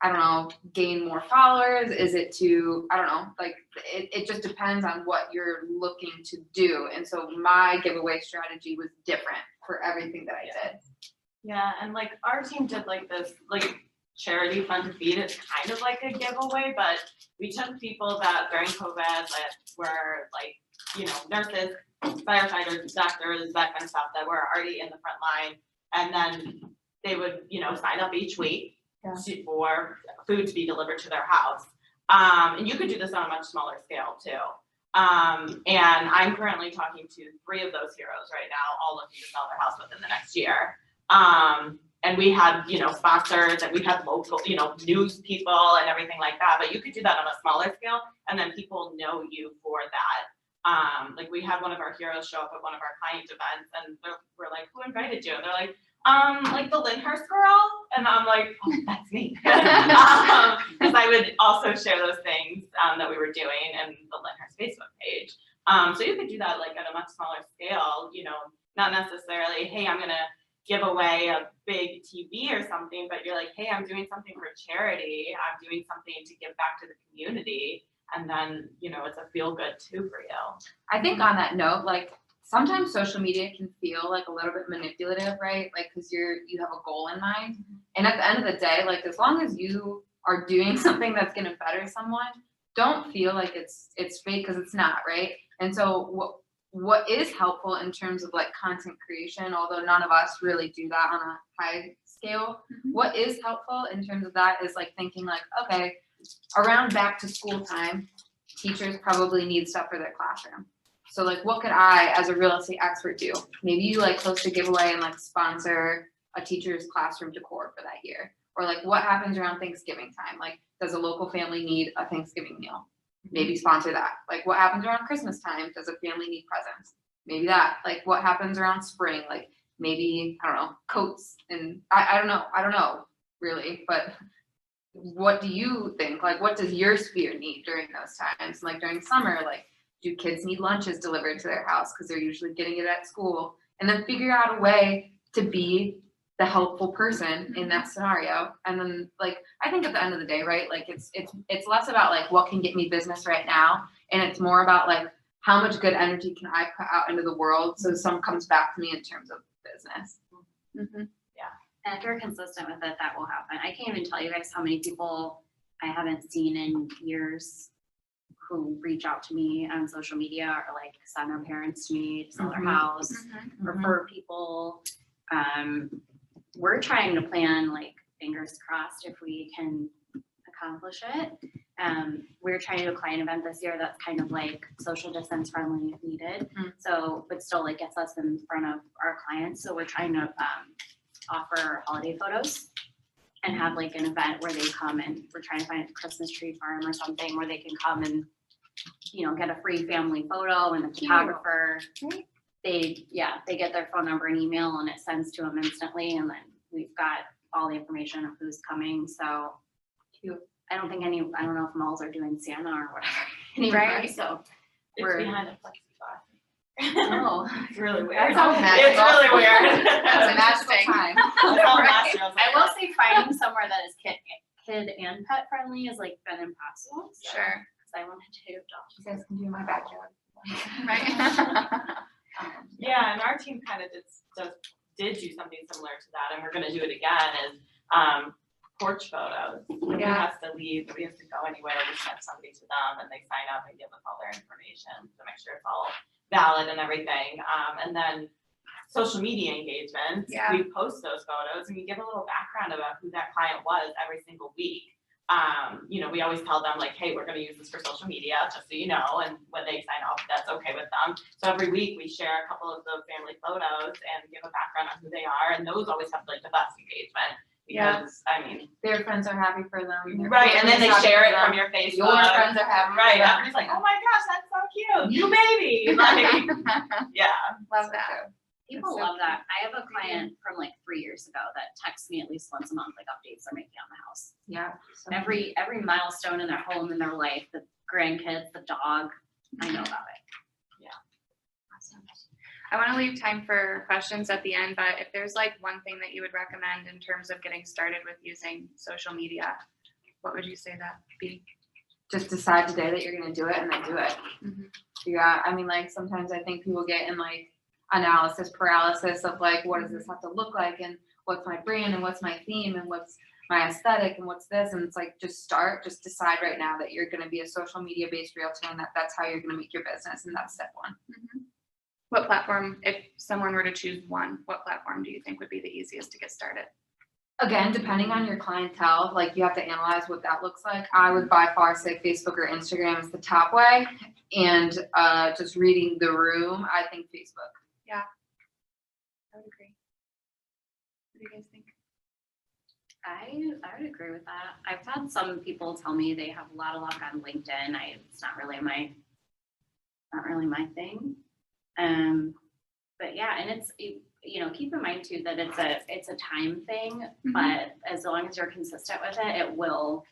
Speaker 1: I don't know, gain more followers? Is it to, I don't know, like it just depends on what you're looking to do. And so my giveaway strategy was different for everything that I did.
Speaker 3: Yeah, and like our team did like this, like charity fund to feed. It's kind of like a giveaway, but we took people that during COVID that were like, you know, nurses, firefighters, doctors, that kind of stuff that were already in the front line. And then they would, you know, sign up each week for food to be delivered to their house. And you could do this on a much smaller scale too. And I'm currently talking to 3 of those heroes right now, all looking to sell their house within the next year. And we had, sponsors, and we had local, news people and everything like that, but you could do that on a smaller scale, and then people know you for that. Like we had one of our heroes show up at one of our client events, and we're like, who invited you? And they're like the Lyndhurst girl, and I'm like, oh, that's me. Because I would also share those things that we were doing in the Lyndhurst Facebook page. So you could do that like at a much smaller scale, not necessarily, hey, I'm gonna give away a big TV or something, but you're like, hey, I'm doing something for charity, I'm doing something to give back to the community, and then, it's a feel good too for you.
Speaker 1: I think on that note, like sometimes social media can feel like a little bit manipulative, right? Like, cause you have a goal in mind. And at the end of the day, like as long as you are doing something that's gonna better someone, don't feel like it's fake, cause it's not, right? And so what is helpful in terms of like content creation, although none of us really do that on a high scale, what is helpful in terms of that is like thinking like, okay, around back to school time, teachers probably need stuff for their classroom. So like, what could I, as a real estate expert, do? Maybe you like host a giveaway and like sponsor a teacher's classroom decor for that year. Or like, what happens around Thanksgiving time? Like, does a local family need a Thanksgiving meal? Maybe sponsor that. Like, what happens around Christmas time? Does a family need presents? Maybe that. Like, what happens around spring? Like, maybe, I don't know, coats. And I don't know really, but what do you think? Like, what does your sphere need during those times? Like during summer, like, do kids need lunches delivered to their house because they're usually getting it at school? And then figure out a way to be the helpful person in that scenario. And then like, I think at the end of the day, right, like it's less about like what can get me business right now, and it's more about like how much good energy can I put out into the world so some comes back to me in terms of business.
Speaker 5: And if you're consistent with it, that will happen. I can't even tell you guys how many people I haven't seen in years who reach out to me on social media or like send their parents to me to sell their house, refer people. We're trying to plan, like, fingers crossed if we can accomplish it. We're trying to do a client event this year that's kind of like social distance friendly if needed. So, but still like gets us in front of our clients. So we're trying to offer holiday photos and have like an event where they come, and we're trying to find a Christmas tree farm or something where they can come and, get a free family photo, and the photographer. They get their phone number and email, and it sends to them instantly, and then we've got all the information of who's coming. So I don't know if malls are doing Santa or whatever anymore.
Speaker 2: Right.
Speaker 5: So
Speaker 3: It's behind a plexiglass.
Speaker 5: oh,
Speaker 3: It's really weird.
Speaker 1: It's all
Speaker 3: It's
Speaker 1: magical.
Speaker 3: really weird.
Speaker 1: It's a magical time.
Speaker 3: It's all
Speaker 5: Right.
Speaker 3: natural.
Speaker 5: I will say finding somewhere that is kid and pet friendly is like been impossible. So,
Speaker 2: Sure.
Speaker 5: because I wanted to adopt.
Speaker 1: You guys can do my backyard.
Speaker 2: Right.
Speaker 3: Yeah, and our team kind of did do something similar to that, and we're gonna do it again, is porch photos. Nobody
Speaker 2: Yeah.
Speaker 3: has to leave, nobody has to go anywhere, we send somebody to them and they sign up and give us all their information to make sure it's all valid and everything. And then social media engagements,
Speaker 2: Yeah.
Speaker 3: we post those photos and we give a little background about who that client was every single week. We always tell them like, hey, we're gonna use this for social media, just so you know, and when they sign up, that's okay with them. So every week we share a couple of the family photos and give a background on who they are, and those always have like the best engagement.
Speaker 2: Yeah.
Speaker 3: Because, I mean,
Speaker 1: Their friends are happy for them. their
Speaker 3: right, and then they
Speaker 1: families happy
Speaker 3: share
Speaker 1: for
Speaker 3: it
Speaker 1: them.
Speaker 3: from your Facebook.
Speaker 1: Your friends are happy.
Speaker 3: Right,
Speaker 1: for them.
Speaker 3: everybody's like, oh my gosh, that's so cute, new baby, like, yeah.
Speaker 2: Love that.
Speaker 5: People
Speaker 1: That's so
Speaker 5: love that. I have a client from like 3 years ago that texts me at least once a month, like updates they're making on the house.
Speaker 1: Yeah. So-
Speaker 5: Every milestone in their home, in their life, the grandkids, the dog, I know about it.
Speaker 2: I want to leave time for questions at the end, but if there's like one thing that you would recommend in terms of getting started with using social media, what would you say that would be?
Speaker 1: Just decide today that you're gonna do it and then do it.
Speaker 2: Mhm.
Speaker 1: Yeah, I mean, like sometimes I think people get in like analysis paralysis of like, what does this have to look like, and what's my brand, and what's my theme, and what's my aesthetic, and what's this, and it's like just decide right now that you're gonna be a social media based realtor, and that's how you're gonna make your business, and that's step one.
Speaker 2: What platform, if someone were to choose one, what platform do you think would be the easiest to get started?
Speaker 1: Again, depending on your clientele, like you have to analyze what that looks like. I would by far say Facebook or Instagram is the top way. And just reading the room, I think Facebook.
Speaker 2: I would agree. What do you guys think?
Speaker 5: I would agree with that. I've had some people tell me they have a lot of luck on LinkedIn. It's not really my thing. But yeah, and it's, you know, keep in mind too that it's a time thing, but as long as you're consistent with it, it will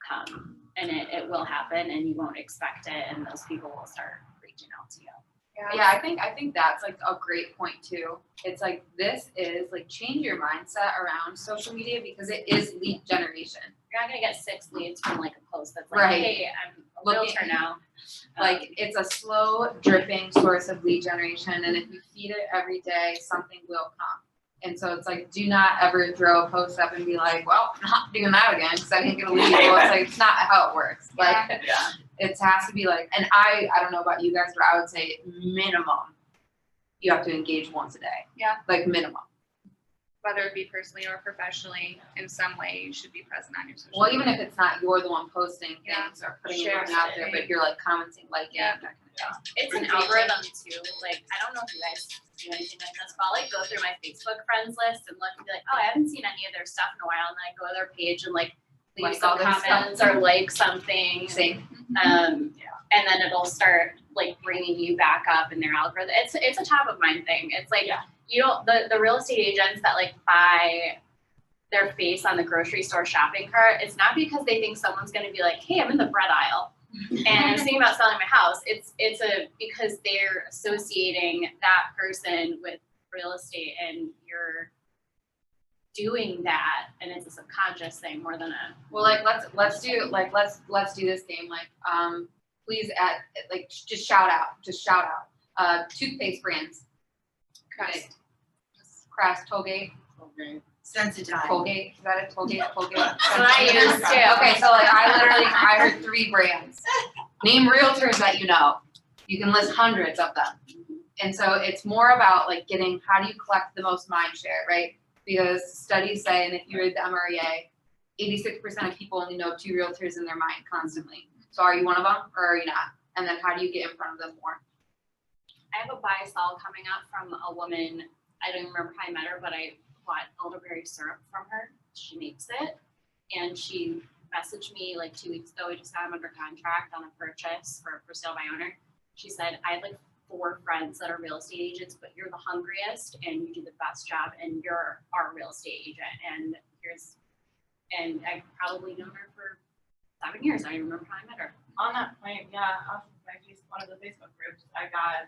Speaker 5: come and it will happen and you won't expect it and those people will start reaching out to you.
Speaker 1: Yeah, I think that's like a great point too. It's like this is like change your mindset around social media because it is lead generation.
Speaker 5: You're not gonna get 6 leads from like a post that's like,
Speaker 1: Right.
Speaker 5: hey, I'm a realtor now.
Speaker 1: Like it's a slow dripping source of lead generation, and if you feed it every day, something will come. And so it's like, do not ever throw a post up and be like, well, I'm not doing that again because I didn't get a lead. Well, it's like it's not how it works. Like
Speaker 3: Yeah.
Speaker 1: it has to be like, and I don't know about you guys, but I would say minimum you have to engage once a day.
Speaker 2: Yeah.
Speaker 1: Like minimum.
Speaker 2: Whether it be personally or professionally, in some way, you should be present on your social
Speaker 1: Well,
Speaker 2: media.
Speaker 1: even if it's not you're the one posting
Speaker 2: Yeah.
Speaker 1: things or putting
Speaker 2: Share
Speaker 1: it out there,
Speaker 2: it.
Speaker 1: but you're like commenting, liking,
Speaker 2: Yeah.
Speaker 1: that kind of thing.
Speaker 5: It's an algorithm too. Like, I don't know if you guys do anything like this, but I'll like go through my Facebook friends list and look and be like, oh, I haven't seen any of their stuff in a while. And then I go to their page and like leave
Speaker 1: Like all
Speaker 5: some
Speaker 1: their stuff.
Speaker 5: comments or like something.
Speaker 1: Same.
Speaker 5: And then it'll start like bringing you back up in their algorithm. It's a top of mind thing. It's like, you don't, the real estate agents that like buy their face on the grocery store shopping cart, it's not because they think someone's gonna be like, hey, I'm in the bread aisle and I'm thinking about selling my house. It's because they're associating that person with real estate and you're doing that and it's a subconscious thing more than a
Speaker 1: Well, like let's do this game. Like please add like just shout out. Toothpaste brands.
Speaker 2: Crest.
Speaker 1: Crest, Colgate,
Speaker 6: Sensitive.
Speaker 1: Colgate. Is that it? Colgate.
Speaker 5: That's what I use too.
Speaker 1: Okay, so like I heard 3 brands. Name realtors that you know. You can list hundreds of them. And so it's more about like getting how do you collect the most mind share, right? Because studies say, and if you read the MREA, 86% of people only know 2 realtors in their mind constantly. So are you one of them or are you not? And then how do you get in front of them more?
Speaker 5: I have a buy sell coming up from a woman. I don't even remember how I met her, but I bought elderberry syrup from her. She makes it. And she messaged me like 2 weeks ago. We just got them under contract on a purchase for sale by owner. She said, I have like 4 friends that are real estate agents, but you're the hungriest and you do the best job and you're our real estate agent. And I've probably known her for 7 years. I don't even remember how I met her.
Speaker 3: On that point, off of one of the Facebook groups, I got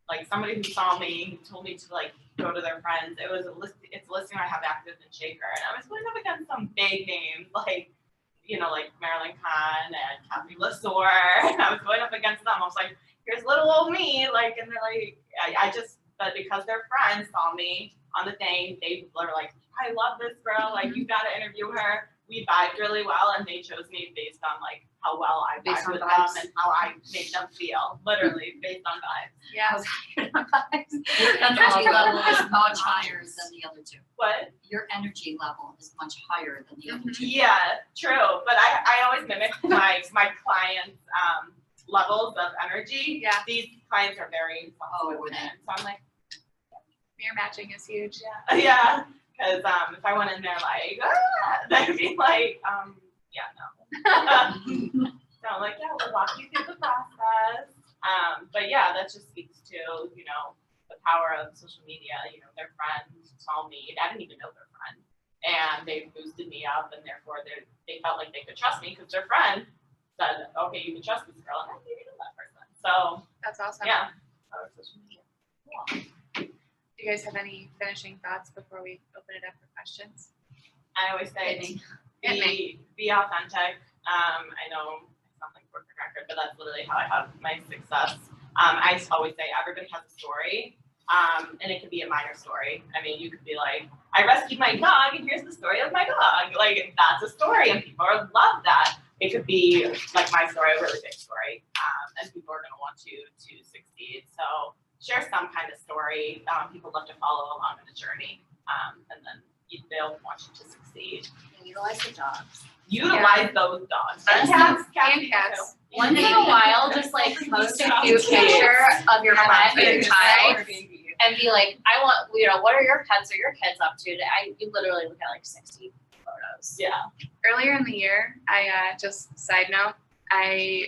Speaker 3: like somebody who saw me, who told me to like go to their friends. It's a listing I have active in Shaker, and I was going up against some big names like, you know, like Marilyn Kahn and Kathy Lesor. And I was going up against them. I was like, here's little old me, like, and they're like, but because their friends saw me on the thing, they were like, I love this girl, like you gotta interview her. We vibed really well, and they chose me based on like how well I
Speaker 1: Based
Speaker 3: vibed
Speaker 1: on
Speaker 3: with
Speaker 1: vibes.
Speaker 3: them and how I made them feel, literally based on vibes.
Speaker 2: Yeah.
Speaker 6: Your energy level is much higher than the other 2.
Speaker 3: What?
Speaker 6: Your energy level is much higher than the other 2.
Speaker 3: Yeah, true. But I always mimic my clients' levels of energy.
Speaker 2: Yeah.
Speaker 3: These clients are very
Speaker 6: Oh,
Speaker 3: with it. So I'm like,
Speaker 2: Mirror matching is huge.
Speaker 3: yeah. Because if I went in there like, they'd be like, yeah, no. So I'm like, yeah, we'll walk you through the process. But yeah, that just speaks to, you know, the power of social media. You know, their friends saw me. I didn't even know their friend. And they boosted me up, and therefore they felt like they could trust me because their friend said, okay, you can trust this girl, and I didn't know that person. So
Speaker 2: That's awesome.
Speaker 3: yeah, power of social media.
Speaker 2: Do you guys have any finishing thoughts before we open it up for questions?
Speaker 3: I always say
Speaker 2: Hit me.
Speaker 3: be authentic. I know it's not like broken record, but that's literally how I have my success. I always say everybody has a story, and it could be a minor story. I mean, you could be like, I rescued my dog, and here's the story of my dog. Like that's a story, and people love that. It could be like my story, a really big story, and people are going to want to succeed. So share some kind of story. People love to follow along in the journey, and then they'll want you to succeed.
Speaker 5: Utilize the dogs.
Speaker 3: Utilize those dogs.
Speaker 5: And
Speaker 3: cats,
Speaker 1: and cats.
Speaker 3: too.
Speaker 5: Once in a while, just like post a cute picture of your pet or your child and be like, I want, what are your pets or your kids up to today? You literally look at like 60 photos.
Speaker 3: Yeah.
Speaker 2: Earlier in the year, just side note, I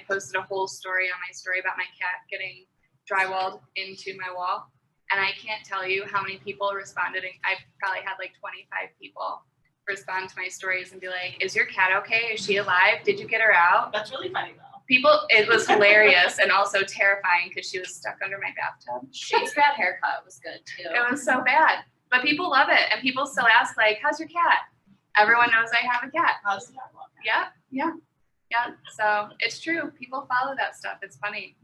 Speaker 2: posted a whole story on my story about my cat getting drywalled into my wall. And I can't tell you how many people responded. I probably had like 25 people respond to my stories and be like, is your cat okay? Is she alive? Did you get her out?
Speaker 3: That's really funny though.
Speaker 2: It was hilarious and also terrifying because she was stuck under my bathtub.
Speaker 5: Shade's bad haircut was good too.
Speaker 2: It was so bad. But people love it. And people still ask like, how's your cat? Everyone knows I have a cat.
Speaker 3: How's the cat look?
Speaker 2: Yeah. So it's true. People follow that stuff. It's funny.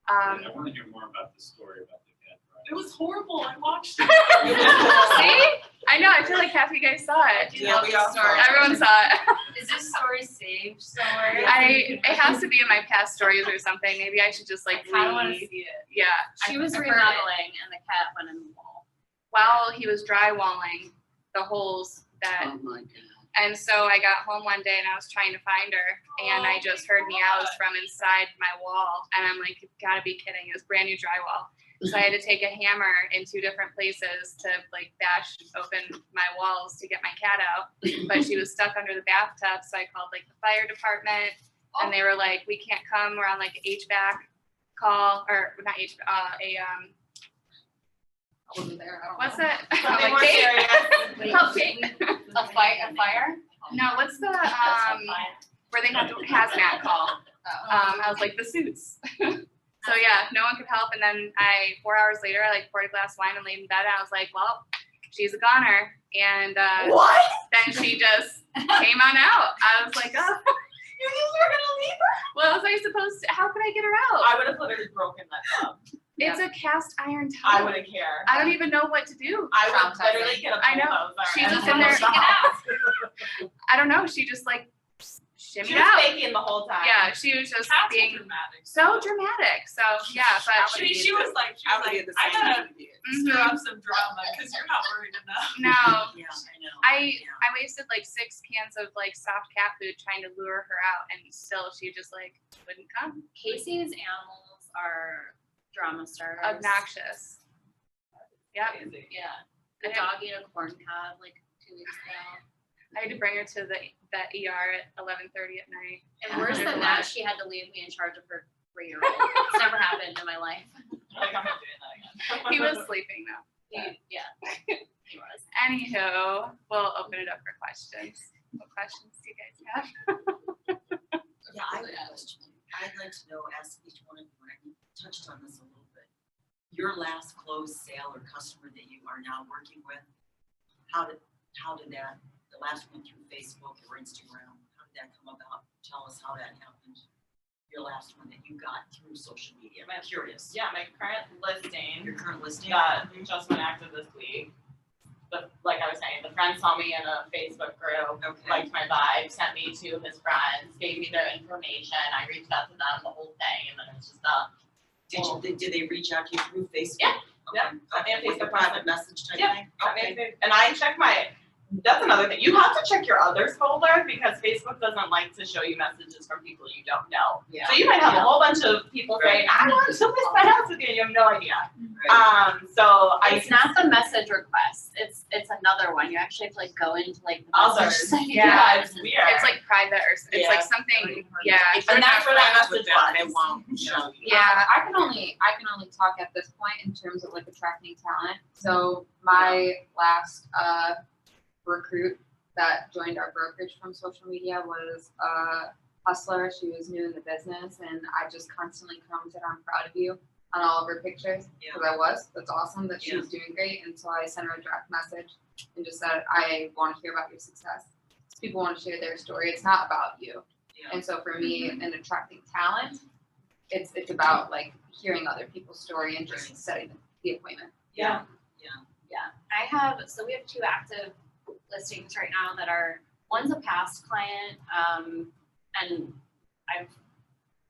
Speaker 4: I want to hear more about the story about the cat.
Speaker 3: It was horrible. I watched it.
Speaker 2: See? I know. I feel like half you guys saw it.
Speaker 3: Yeah, we all saw it.
Speaker 2: Everyone saw it.
Speaker 7: Is this story saved somewhere?
Speaker 2: It has to be in my past stories or something. Maybe I should just like
Speaker 7: I kind of want to
Speaker 2: read.
Speaker 7: see it.
Speaker 2: Yeah.
Speaker 5: She was
Speaker 2: I've heard
Speaker 5: remodeling
Speaker 2: it.
Speaker 5: and the cat went in the wall.
Speaker 2: While he was drywalling the holes that.
Speaker 6: Oh my God.
Speaker 2: And so I got home one day and I was trying to find her and I just heard meows from inside my wall. And I'm like, you've got to be kidding. It was brand new drywall. So I had to take a hammer in 2 different places to like bash open my walls to get my cat out. But she was stuck under the bathtub. So I called like the fire department and they were like, we can't come. We're on like an HVAC call or not HVAC,
Speaker 1: I wasn't there. I don't
Speaker 2: what's
Speaker 1: know.
Speaker 2: it?
Speaker 3: Something more
Speaker 2: Like,
Speaker 3: serious.
Speaker 2: help Kate.
Speaker 5: A fire?
Speaker 2: No, what's the where they have the hazmat call? I was like the suits. So yeah, no one could help. And then 4 hours later, I like poured a glass of wine and laid in bed. And I was like, well, she's a goner. And
Speaker 3: What?
Speaker 2: then she just came on out. I was like, oh,
Speaker 3: You guys were gonna leave her?
Speaker 2: well, was I supposed to? How could I get her out?
Speaker 3: I would have literally broken that tub.
Speaker 2: It's a cast iron tub.
Speaker 3: I wouldn't care.
Speaker 2: I don't even know what to do.
Speaker 3: I would
Speaker 1: Traumatizing.
Speaker 3: literally get a
Speaker 2: I know.
Speaker 3: bulldozer
Speaker 2: She
Speaker 3: and
Speaker 2: was in there-
Speaker 3: push it out.
Speaker 2: I don't know. She just like
Speaker 3: She
Speaker 2: shimmied
Speaker 3: was
Speaker 2: out.
Speaker 3: faking the whole time.
Speaker 2: Yeah, she was just
Speaker 3: Cats are
Speaker 2: being
Speaker 3: dramatic.
Speaker 2: so dramatic. So yeah, but
Speaker 3: She was like, I gotta stir up some drama because you're not worried enough.
Speaker 2: no.
Speaker 6: Yeah, I know.
Speaker 2: I
Speaker 6: Yeah.
Speaker 2: wasted like 6 cans of like soft cat food trying to lure her out, and still she just like wouldn't come.
Speaker 5: Casey's animals are drama starters.
Speaker 2: Obnoxious. Yep.
Speaker 3: Crazy.
Speaker 5: Yeah. The dog ate a corn cob like 2 weeks ago.
Speaker 2: I had to bring her to the ER at 11:30 at night.
Speaker 5: And worse than that, she had to leave me in charge of her 3-year-old. It's never happened in my life.
Speaker 3: Like, I'm not doing that again.
Speaker 2: He was sleeping though.
Speaker 5: Yeah, he was.
Speaker 2: Anywho, we'll open it up for questions. What questions do you guys have?
Speaker 6: Yeah, I would ask, I'd like to know, ask each one of you, and I touched on this a little bit. Your last closed sale or customer that you are now working with, how did that, the last one through Facebook or Instagram, how did that come about? Tell us how that happened. Your last one that you got through social media. I'm curious.
Speaker 3: Yeah, my current listing
Speaker 6: Your current listing?
Speaker 3: that just went active this week. Like I was saying, the friend saw me in a Facebook group,
Speaker 6: Okay.
Speaker 3: liked my vibe, sent me to his friends, gave me their information. I reached out to them, the whole thing, and then it's just
Speaker 6: Did they reach out to you through Facebook?
Speaker 3: Yeah,
Speaker 6: Okay.
Speaker 3: yeah. Got me a
Speaker 6: Like a
Speaker 3: Facebook
Speaker 6: private message type
Speaker 3: Yeah,
Speaker 6: thing?
Speaker 3: got me a
Speaker 6: Okay.
Speaker 3: and I check that's another thing. You have to check your others folder because Facebook doesn't like to show you messages from people you don't know.
Speaker 6: Yeah.
Speaker 3: So you might have a
Speaker 6: Yeah.
Speaker 3: whole bunch of people saying, I want to list my house with you, and you have no idea.
Speaker 6: Right.
Speaker 3: So
Speaker 5: It's not the message request. It's another one. You actually have to like go into like the
Speaker 3: Others.
Speaker 5: message section.
Speaker 3: Yeah, it's weird.
Speaker 2: It's like private or it's
Speaker 3: Yeah.
Speaker 2: like something. Yeah.
Speaker 3: And that's where that
Speaker 6: Friends with
Speaker 3: message
Speaker 6: them, They
Speaker 3: was.
Speaker 6: won't show you.
Speaker 2: Yeah.
Speaker 1: I can only talk at this point in terms of like attracting talent. So my last recruit that joined our brokerage from social media was a hustler. She was new in the business, and I just constantly commented, "I'm proud of you" on all of her pictures because I was. That's awesome that she was doing great, and so I sent her a direct message and just said, "I want to hear about your success." People want to share their story. It's not about you.
Speaker 6: Yeah.
Speaker 1: And so for me, in attracting talent, it's about like hearing other people's story and just setting the appointment.
Speaker 3: Yeah.
Speaker 5: We have 2 active listings right now that are, one's a past client, and I've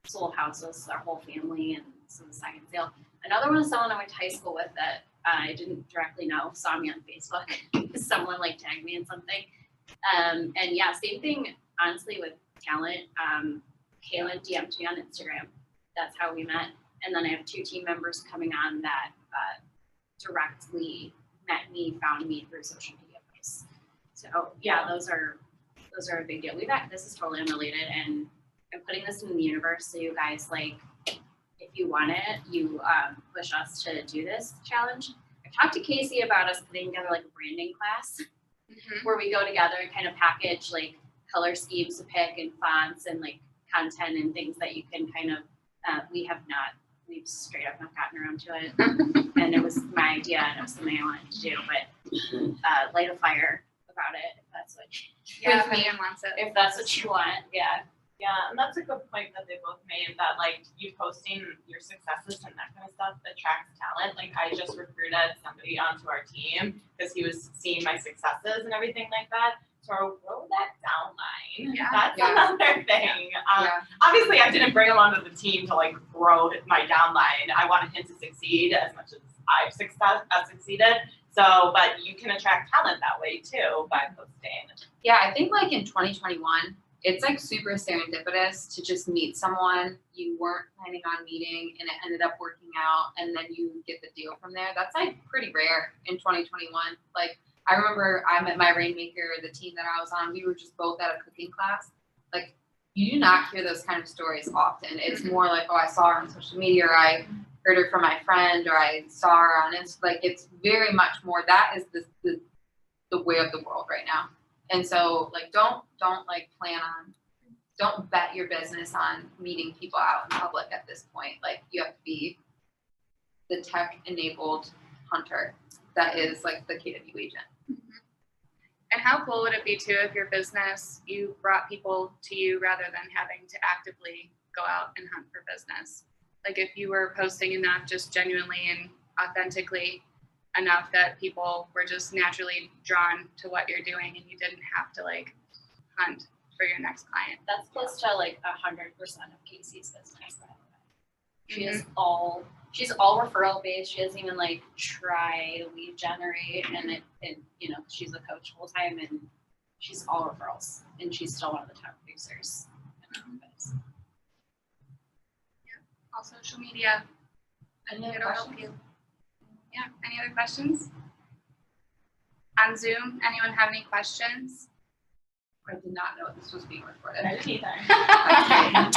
Speaker 5: sold houses, our whole family, and some second sale. Another one is someone I went to high school with that I didn't directly know, saw me on Facebook. Someone like tagged me in something. And yeah, same thing, honestly, with talent. Kaylin DM'd me on Instagram. That's how we met. And then I have 2 team members coming on that directly met me, found me through social media posts. So yeah, those are a big deal. This is totally unrelated, and I'm putting this in the universe so you guys, like, if you want it, you push us to do this challenge. I talked to Casey about us putting together like a branding class where we go together and kind of package like color schemes to pick and fonts and like content and things that you can kind of, we've straight up not gotten around to it. And it was my idea and it was something I wanted to do, but light a fire about it if that's what,
Speaker 2: Yeah, if anyone wants it.
Speaker 5: if that's what you want, yeah.
Speaker 3: Yeah, and that's a good point that they both made, that like you posting your successes and that kind of stuff attracts talent. Like I just recruited somebody onto our team because he was seeing my successes and everything like that. So grow that downline.
Speaker 2: Yeah.
Speaker 3: That's
Speaker 1: Yeah.
Speaker 3: another thing.
Speaker 1: Yeah.
Speaker 3: Obviously I didn't bring him onto the team to like grow my downline. I wanted him to succeed as much as I've succeeded. So, but you can attract talent that way too by posting.
Speaker 1: Yeah, I think like in 2021, it's like super serendipitous to just meet someone you weren't planning on meeting and it ended up working out and then you get the deal from there. That's like pretty rare in 2021. Like I remember I met my rainmaker, the team that I was on, we were just both at a cooking class. Like you do not hear those kind of stories often. It's more like, oh, I saw her on social media, or I heard her from my friend, or I saw her on Instagram. Like it's very much more, that is the way of the world right now. And so like don't like don't bet your business on meeting people out in public at this point. Like you have to be the tech enabled hunter that is like the KW agent.
Speaker 2: And how cool would it be too if your business, you brought people to you rather than having to actively go out and hunt for business? Like if you were posting enough, just genuinely and authentically enough that people were just naturally drawn to what you're doing and you didn't have to like hunt for your next client.
Speaker 5: That's close to like 100% of Casey's business, by the way. She's all referral based. She doesn't even like try to lead generate, and you know, she's a coach full time and she's all referrals, and she's still one of the top producers in our office.
Speaker 2: All social media.
Speaker 1: Any other
Speaker 2: It'll help
Speaker 1: questions?
Speaker 2: you. Yeah, any other questions? On Zoom, anyone have any questions?
Speaker 1: I did not know this was being recorded.
Speaker 3: I didn't either.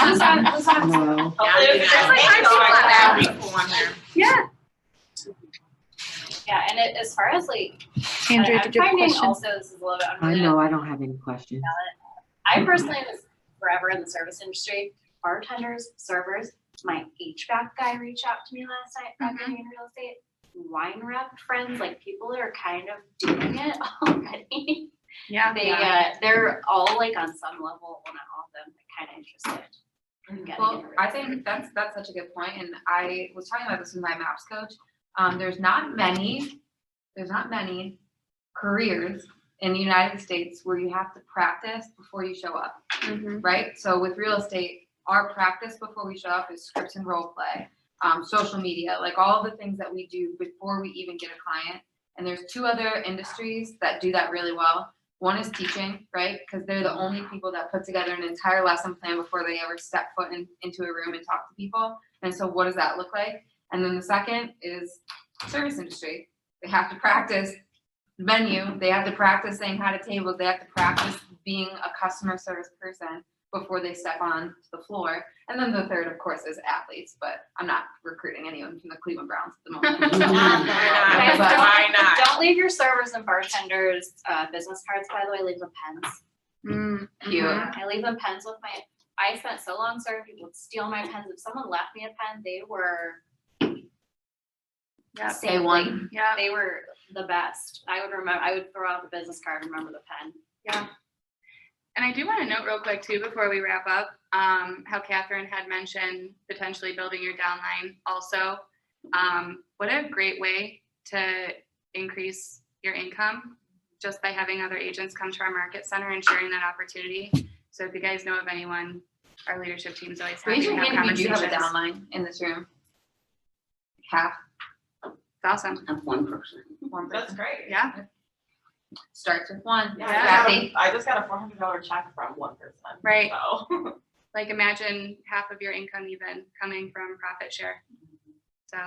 Speaker 1: Who's on?
Speaker 8: No.
Speaker 3: Hopefully it was
Speaker 2: There's like
Speaker 3: just me,
Speaker 2: five
Speaker 3: so
Speaker 2: people
Speaker 3: I
Speaker 2: on
Speaker 3: can have people on there.
Speaker 2: Yeah.
Speaker 5: Yeah, and as far as like,
Speaker 9: Andrew,
Speaker 5: I'm
Speaker 9: did you have a
Speaker 5: finding
Speaker 9: question?
Speaker 5: also, this is a little bit
Speaker 8: I
Speaker 5: unrelated.
Speaker 8: know, I don't have any questions.
Speaker 5: I personally was forever in the service industry. Bartenders, servers, my HVAC guy reached out to me last night back in real estate. Wine rep friends, like people are kind of doing it already.
Speaker 2: Yeah.
Speaker 5: They're all like on some level, well not all of them, but kind of interested in getting
Speaker 1: Well,
Speaker 5: into real
Speaker 1: I
Speaker 5: estate.
Speaker 1: think that's such a good point, and I was talking about this with my MAPS coach. There's not many careers in the United States where you have to practice before you show up, right? So with real estate, our practice before we show up is scripts and role play, social media, like all the things that we do before we even get a client. And there's 2 other industries that do that really well. One is teaching, right? Because they're the only people that put together an entire lesson plan before they ever step foot into a room and talk to people. And so what does that look like? And then the second is service industry. They have to practice menu. They have to practice saying hi to tables. They have to practice being a customer service person before they step on the floor. And then the third, of course, is athletes. But I'm not recruiting anyone from the Cleveland Browns at the moment.
Speaker 5: Guys,
Speaker 1: But-
Speaker 3: Why not?
Speaker 5: Don't leave your servers and bartenders business cards, by the way, leave them pens.
Speaker 1: Cute.
Speaker 5: I leave them pens with I spent so long serving people would steal my pens. If someone left me a pen, they were
Speaker 2: Yeah.
Speaker 1: Say one.
Speaker 2: Yeah.
Speaker 5: They were the best. I would throw out the business card and remember the pen.
Speaker 2: Yeah. And I do want to note real quick too, before we wrap up, how Catherine had mentioned potentially building your downline also. What a great way to increase your income just by having other agents come to our market center and sharing that opportunity. So if you guys know of anyone, our leadership team's always
Speaker 1: Raise
Speaker 2: happy
Speaker 1: your
Speaker 2: to have
Speaker 1: hand if you do have a
Speaker 2: conversations.
Speaker 1: downline in this room. Half,
Speaker 2: It's awesome.
Speaker 8: Of one person.
Speaker 1: one
Speaker 3: That's
Speaker 1: person.
Speaker 3: great.
Speaker 2: Yeah.
Speaker 1: Starts with one.
Speaker 3: Yeah,
Speaker 1: Kathy.
Speaker 3: I just got a $400 check from one person.
Speaker 2: Right.
Speaker 3: So.
Speaker 2: Like imagine half of your income even coming from profit share. So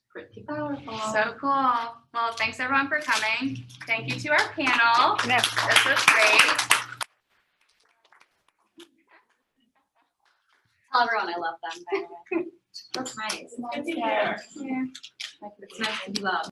Speaker 1: Pretty powerful.
Speaker 2: so cool. Well, thanks everyone for coming. Thank you to our panel.
Speaker 9: Yeah.
Speaker 2: This was great.
Speaker 5: Tell everyone I love them, by the way.
Speaker 1: That's nice.
Speaker 3: Good to hear.
Speaker 2: Yeah.
Speaker 1: It's nice to be loved.